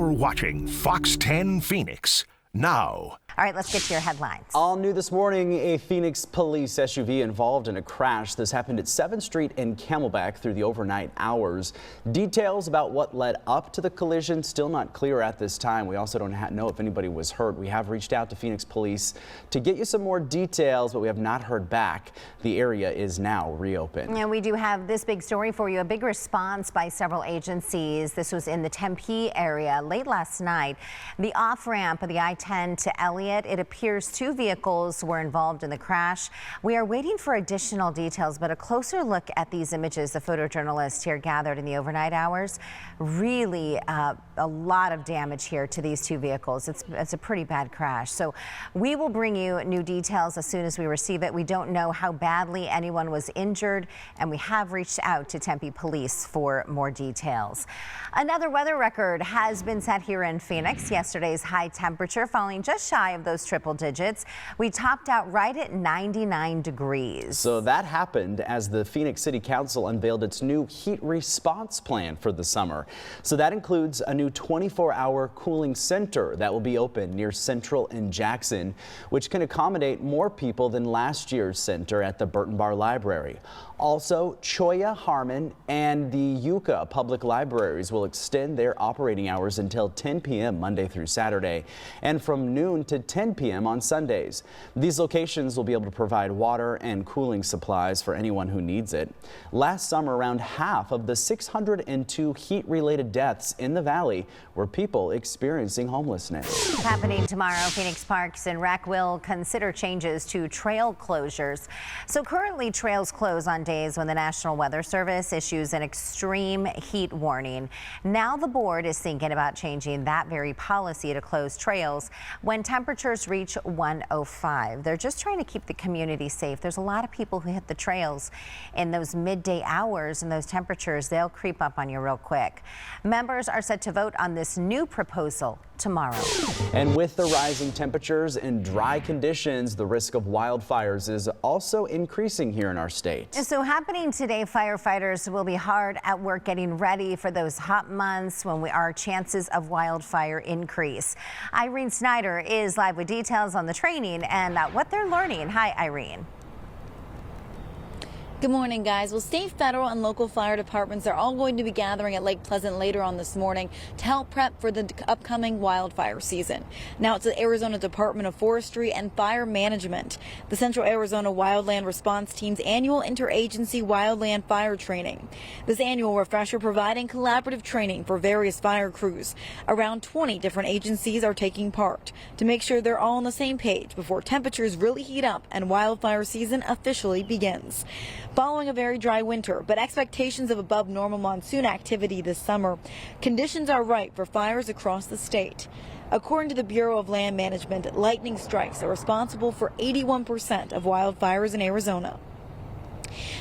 You're watching Fox 10 Phoenix now. All right, let's get to your headlines. All new this morning, a Phoenix police SUV involved in a crash. This happened at 7th Street in Camelback through the overnight hours. Details about what led up to the collision still not clear at this time. We also don't know if anybody was hurt. We have reached out to Phoenix police to get you some more details, but we have not heard back. The area is now reopened. And we do have this big story for you, a big response by several agencies. This was in the Tempe area late last night. The off-ramp of the I-10 to Elliott. It appears 2 vehicles were involved in the crash. We are waiting for additional details, but a closer look at these images the photojournalists here gathered in the overnight hours. Really a lot of damage here to these 2 vehicles. It's a pretty bad crash. So we will bring you new details as soon as we receive it. We don't know how badly anyone was injured, and we have reached out to Tempe police for more details. Another weather record has been set here in Phoenix. Yesterday's high temperature falling just shy of those triple digits. We topped out right at 99 degrees. So that happened as the Phoenix City Council unveiled its new heat response plan for the summer. So that includes a new 24-hour cooling center that will be open near Central and Jackson, which can accommodate more people than last year's center at the Burton Bar Library. Also, Cholla, Harmon, and the Yucca Public Libraries will extend their operating hours until 10 p.m. Monday through Saturday and from noon to 10 p.m. on Sundays. These locations will be able to provide water and cooling supplies for anyone who needs it. Last summer, around half of the 602 heat-related deaths in the valley were people experiencing homelessness. Happening tomorrow, Phoenix Parks and Rec will consider changes to trail closures. So currently, trails close on days when the National Weather Service issues an extreme heat warning. Now the board is thinking about changing that very policy to close trails when temperatures reach 105. They're just trying to keep the community safe. There's a lot of people who hit the trails in those midday hours, and those temperatures, they'll creep up on you real quick. Members are set to vote on this new proposal tomorrow. And with the rising temperatures and dry conditions, the risk of wildfires is also increasing here in our state. So happening today, firefighters will be hard at work getting ready for those hot months when our chances of wildfire increase. Irene Snyder is live with details on the training and what they're learning. Hi, Irene. Good morning, guys. Well, state, federal, and local fire departments are all going to be gathering at Lake Pleasant later on this morning to help prep for the upcoming wildfire season. Now it's the Arizona Department of Forestry and Fire Management, the Central Arizona Wildland Response Team's annual interagency wildland fire training. This annual refresher providing collaborative training for various fire crews. Around 20 different agencies are taking part to make sure they're all on the same page before temperatures really heat up and wildfire season officially begins. Following a very dry winter, but expectations of above normal monsoon activity this summer, conditions are right for fires across the state. According to the Bureau of Land Management, lightning strikes are responsible for 81% of wildfires in Arizona.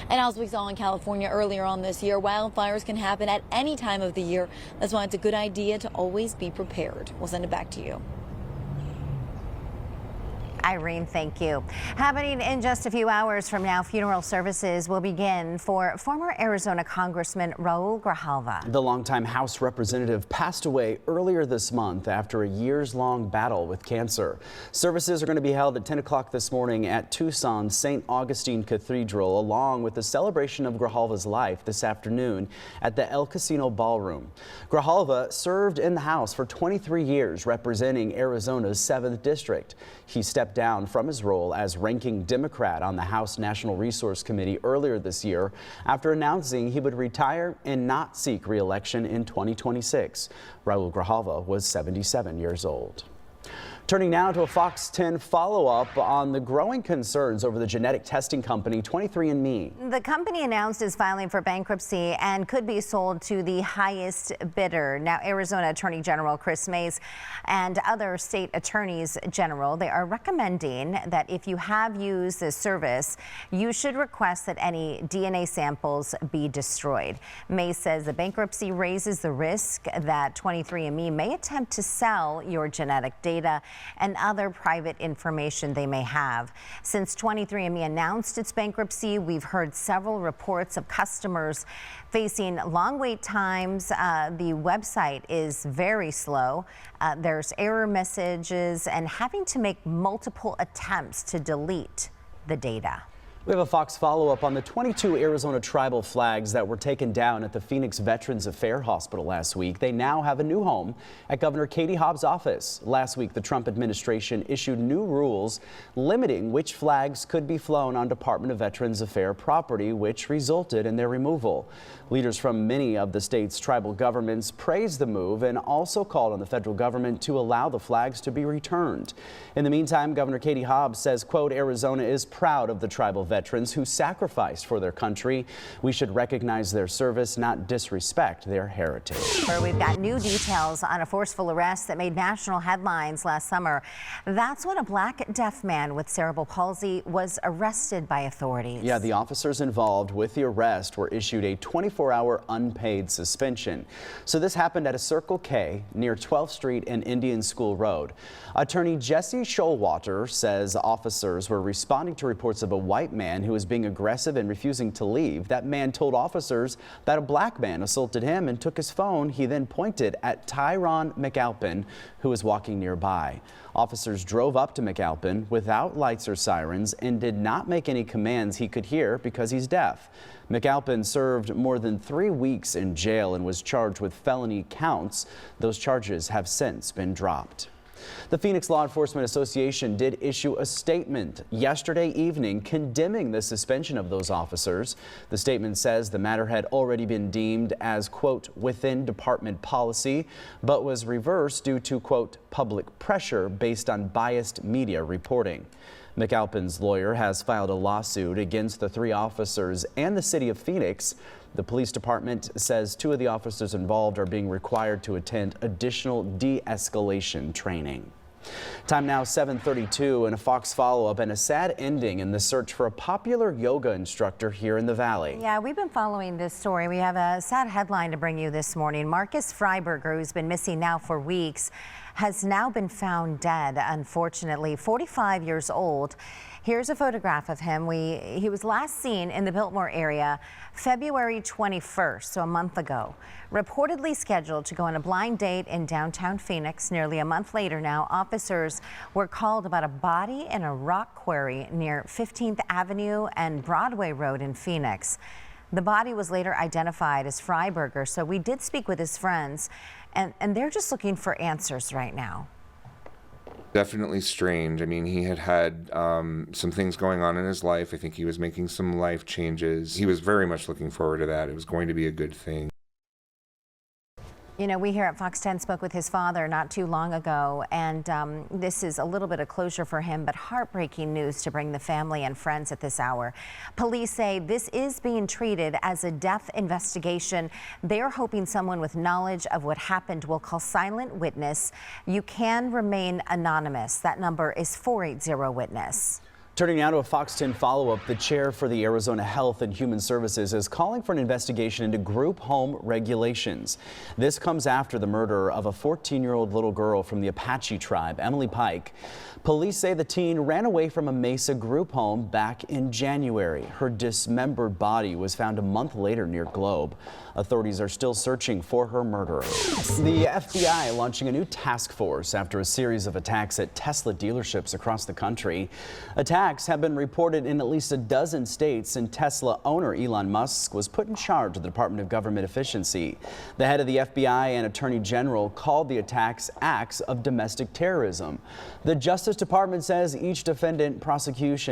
And as we saw in California earlier on this year, wildfires can happen at any time of the year. That's why it's a good idea to always be prepared. We'll send it back to you. Irene, thank you. Happening in just a few hours from now, funeral services will begin for former Arizona Congressman Raul Grijalva. The longtime House representative passed away earlier this month after a years-long battle with cancer. Services are going to be held at 10 o'clock this morning at Tucson's St. Augustine Cathedral, along with the celebration of Grijalva's life this afternoon at the El Casino Ballroom. Grijalva served in the House for 23 years, representing Arizona's 7th District. He stepped down from his role as ranking Democrat on the House National Resource Committee earlier this year after announcing he would retire and not seek re-election in 2026. Raul Grijalva was 77 years old. Turning now to a Fox 10 follow-up on the growing concerns over the genetic testing company 23andMe. The company announced it's filing for bankruptcy and could be sold to the highest bidder. Now, Arizona Attorney General Chris Mays and other state attorneys general, they are recommending that if you have used this service, you should request that any DNA samples be destroyed. Mays says the bankruptcy raises the risk that 23andMe may attempt to sell your genetic data and other private information they may have. Since 23andMe announced its bankruptcy, we've heard several reports of customers facing long wait times. The website is very slow. There's error messages and having to make multiple attempts to delete the data. We have a Fox follow-up on the 22 Arizona tribal flags that were taken down at the Phoenix Veterans Affairs Hospital last week. They now have a new home at Governor Katie Hobbs' office. Last week, the Trump administration issued new rules limiting which flags could be flown on Department of Veterans Affairs property, which resulted in their removal. Leaders from many of the state's tribal governments praised the move and also called on the federal government to allow the flags to be returned. In the meantime, Governor Katie Hobbs says, quote, Arizona is proud of the tribal veterans who sacrificed for their country. We should recognize their service, not disrespect their heritage. We've got new details on a forceful arrest that made national headlines last summer. That's when a black deaf man with cerebral palsy was arrested by authorities. Yeah, the officers involved with the arrest were issued a 24-hour unpaid suspension. So this happened at a Circle K near 12th Street and Indian School Road. Attorney Jesse Showalter says officers were responding to reports of a white man who was being aggressive and refusing to leave. That man told officers that a black man assaulted him and took his phone. He then pointed at Tyron McAlpin, who was walking nearby. Officers drove up to McAlpin without lights or sirens and did not make any commands he could hear because he's deaf. McAlpin served more than 3 weeks in jail and was charged with felony counts. Those charges have since been dropped. The Phoenix Law Enforcement Association did issue a statement yesterday evening condemning the suspension of those officers. The statement says the matter had already been deemed as, quote, within department policy, but was reversed due to, quote, public pressure based on biased media reporting. McAlpin's lawyer has filed a lawsuit against the 3 officers and the city of Phoenix. The police department says 2 of the officers involved are being required to attend additional de-escalation training. Time now 7:32 and a Fox follow-up and a sad ending in the search for a popular yoga instructor here in the Valley. Yeah, we've been following this story. We have a sad headline to bring you this morning. Marcus Freiberger, who's been missing now for weeks, has now been found dead, unfortunately, 45 years old. Here's a photograph of him. He was last seen in the Biltmore area February 21st, so a month ago. Reportedly scheduled to go on a blind date in downtown Phoenix. Nearly a month later now, officers were called about a body in a rock quarry near 15th Avenue and Broadway Road in Phoenix. The body was later identified as Freiberger, so we did speak with his friends, and they're just looking for answers right now. Definitely strange. I mean, he had some things going on in his life. I think he was making some life changes. He was very much looking forward to that. It was going to be a good thing. You know, we here at Fox 10 spoke with his father not too long ago, and this is a little bit of closure for him, but heartbreaking news to bring the family and friends at this hour. Police say this is being treated as a death investigation. They're hoping someone with knowledge of what happened will call silent witness. You can remain anonymous. That number is 480-WITNESS. Turning now to a Fox 10 follow-up, the chair for the Arizona Health and Human Services is calling for an investigation into group home regulations. This comes after the murder of a 14-year-old little girl from the Apache tribe, Emily Pike. Police say the teen ran away from a Mesa group home back in January. Her dismembered body was found a month later near Globe. Authorities are still searching for her murderer. The FBI launching a new task force after a series of attacks at Tesla dealerships across the country. Attacks have been reported in at least a dozen states, and Tesla owner Elon Musk was put in charge of the Department of Government Efficiency. The head of the FBI and Attorney General called the attacks acts of domestic terrorism. The Justice Department says each defendant prosecuted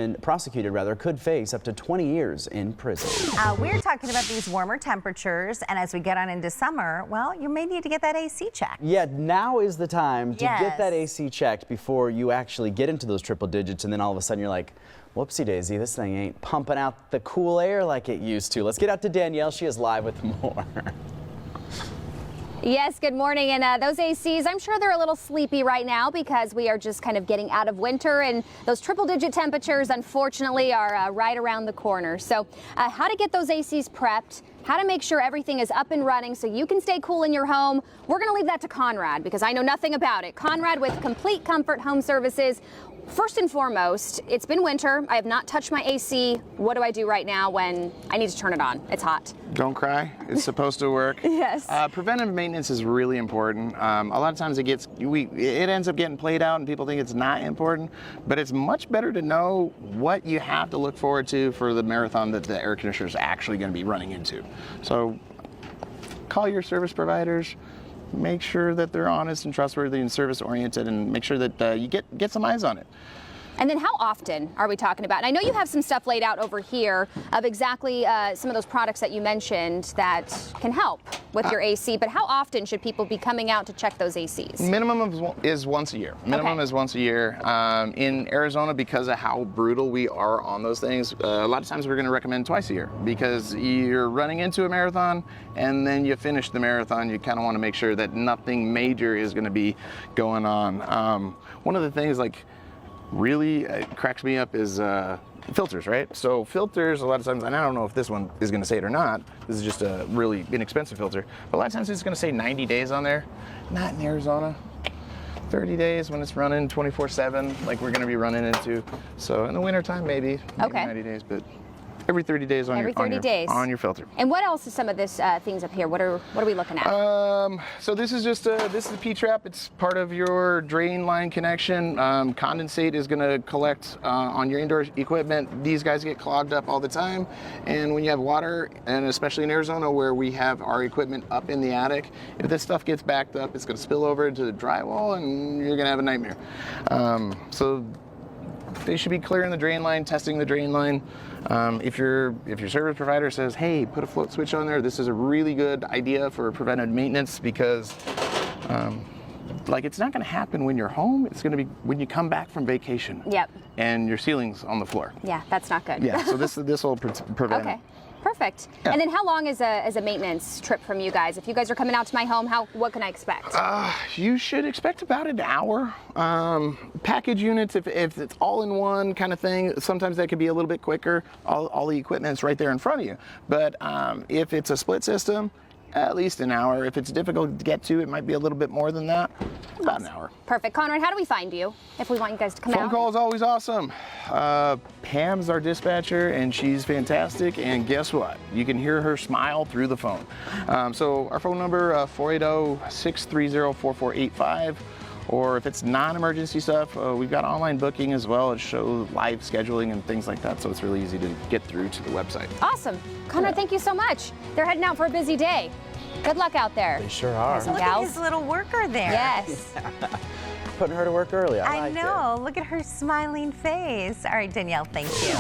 could face up to 20 years in prison. We're talking about these warmer temperatures, and as we get on into summer, well, you may need to get that AC checked. Yeah, now is the time to get that AC checked before you actually get into those triple digits, and then all of a sudden you're like, whoopsie daisy, this thing ain't pumping out the cool air like it used to. Let's get out to Danielle. She is live with more. Yes, good morning. And those ACs, I'm sure they're a little sleepy right now because we are just kind of getting out of winter, and those triple-digit temperatures, unfortunately, are right around the corner. So how to get those ACs prepped, how to make sure everything is up and running so you can stay cool in your home, we're going to leave that to Conrad because I know nothing about it. Conrad with Complete Comfort Home Services. First and foremost, it's been winter. I have not touched my AC. What do I do right now when I need to turn it on? It's hot. Don't cry. It's supposed to work. Yes. Preventive maintenance is really important. A lot of times it ends up getting played out and people think it's not important, but it's much better to know what you have to look forward to for the marathon that the air conditioner is actually going to be running into. So call your service providers. Make sure that they're honest and trustworthy and service-oriented, and make sure that you get some eyes on it. And then how often are we talking about? And I know you have some stuff laid out over here of exactly some of those products that you mentioned that can help with your AC, but how often should people be coming out to check those ACs? Minimum is once a year. Minimum is once a year. In Arizona, because of how brutal we are on those things, a lot of times we're going to recommend twice a year because you're running into a marathon and then you finish the marathon. You kind of want to make sure that nothing major is going to be going on. One of the things really cracks me up is filters, right? So filters, a lot of times, and I don't know if this one is going to say it or not, this is just a really inexpensive filter, but a lot of times it's going to say 90 days on there. Not in Arizona. 30 days when it's running 24/7 like we're going to be running into. So in the wintertime, maybe 90 days, but every 30 days on your filter. And what else is some of this things up here? What are we looking at? So this is just this is a P-trap. It's part of your drain line connection. Condensate is going to collect on your indoor equipment. These guys get clogged up all the time, and when you have water, and especially in Arizona where we have our equipment up in the attic, if this stuff gets backed up, it's going to spill over into the drywall, and you're going to have a nightmare. So they should be clearing the drain line, testing the drain line. If your service provider says, hey, put a float switch on there, this is a really good idea for preventive maintenance because it's not going to happen when you're home. It's going to be when you come back from vacation. Yep. And your ceiling's on the floor. Yeah, that's not good. Yeah, so this will prevent it. Perfect. Yeah. And then how long is a maintenance trip from you guys? If you guys are coming out to my home, what can I expect? You should expect about an hour. Package units, if it's all in one kind of thing, sometimes that could be a little bit quicker. All the equipment's right there in front of you. But if it's a split system, at least an hour. If it's difficult to get to, it might be a little bit more than that. About an hour. Perfect. Conrad, how do we find you if we want you guys to come out? Phone call is always awesome. Pam's our dispatcher, and she's fantastic. And guess what? You can hear her smile through the phone. So our phone number, 480-630-4485. Or if it's non-emergency stuff, we've got online booking as well. It shows live scheduling and things like that, so it's really easy to get through to the website. Awesome. Conrad, thank you so much. They're heading out for a busy day. Good luck out there. They sure are. Look at his little worker there. Yes. Putting her to work early. I know. Look at her smiling face. All right, Danielle, thank you.